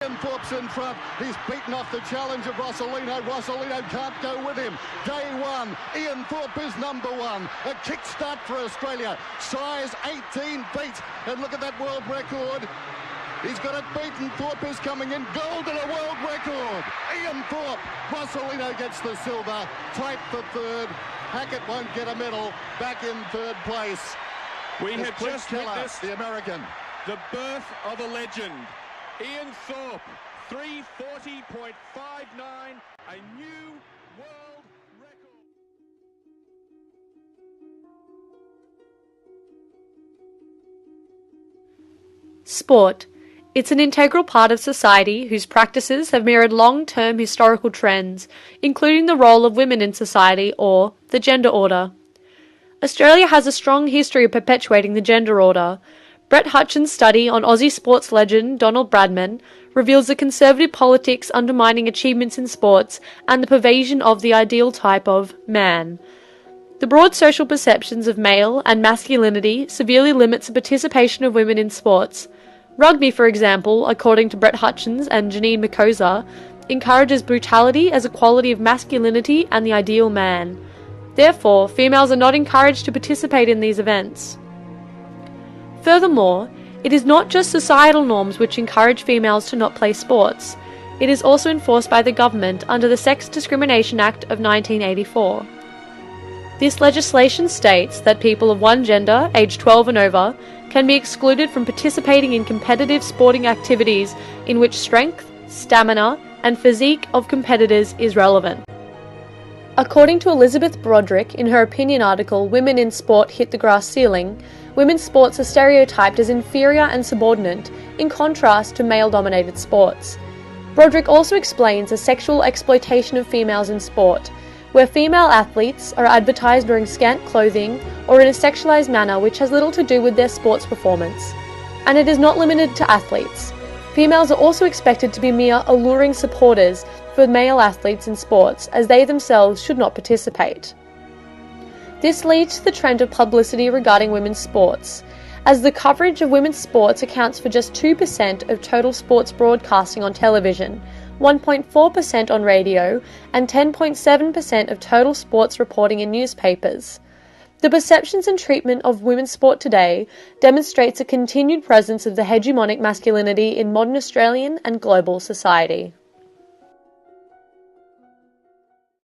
And Thorpe's in front. He's beaten off the challenge of Rossolino. Rossolino can't go with him. Day one, Ian Thorpe is number one. A kickstart for Australia. Size 18 beat. And look at that world record. He's got it beaten. Thorpe is coming in. Gold and a world record. Ian Thorpe. Rossolino gets the silver. Tight for third. Hackett won't get a medal. Back in third place. We have just witnessed the American. The birth of a legend. Ian Thorpe, 340.59, a new world record. Sport. It's an integral part of society whose practices have mirrored long-term historical trends, including the role of women in society, or the gender order. Australia has a strong history of perpetuating the gender order. Brett Hutchins' study on Aussie sports legend Donald Bradman reveals the conservative politics undermining achievements in sports and the pervasion of the ideal type of man. The broad social perceptions of male and masculinity severely limits the participation of women in sports. Rugby, for example, according to Brett Hutchins and Janine Makosa, encourages brutality as a quality of masculinity and the ideal man. Therefore, females are not encouraged to participate in these events. Furthermore, it is not just societal norms which encourage females to not play sports. It is also enforced by the government under the Sex Discrimination Act of 1984. This legislation states that people of one gender, aged 12 and over, can be excluded from participating in competitive sporting activities in which strength, stamina, and physique of competitors is relevant. According to Elizabeth Broderick in her opinion article Women in Sport Hit the Grass Ceiling, women's sports are stereotyped as inferior and subordinate, in contrast to male-dominated sports. Broderick also explains the sexual exploitation of females in sport, where female athletes are advertised wearing scant clothing or in a sexualized manner which has little to do with their sports performance. And it is not limited to athletes. Females are also expected to be mere alluring supporters for male athletes in sports, as they themselves should not participate. This leads to the trend of publicity regarding women's sports, as the coverage of women's sports accounts for just 2% of total sports broadcasting on television, 1.4% on radio, and 10.7% of total sports reporting in newspapers. The perceptions and treatment of women's sport today demonstrates a continued presence of the hegemonic masculinity in modern Australian and global society.